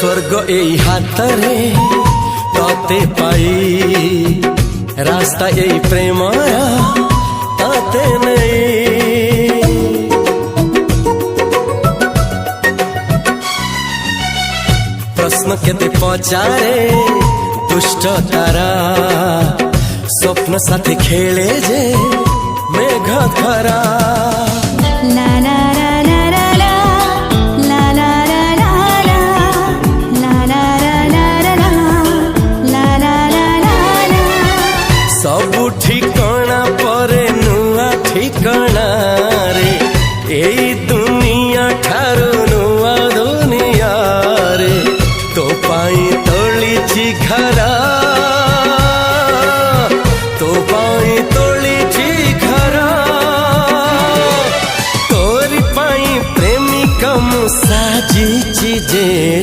स्वर्ग एई हातरे तते पाई रास्ता एई प्रेमया तते नहीं। प्रश्न केते पचारे दुष्ट तारा स्वप्न साथी खेले जे मेघ खरा। ला ला ला ला ला ला ला ला ला ला ला ला ला ला सबु ठिकाना परे नुआ ठिकाना रे एई दुनिया ठारू नुआ दुनिया रे तो पाई तोलिछि घरा तो पाई तोलिछि घरा तोरी पाई प्रेमिका मु साजिछि जे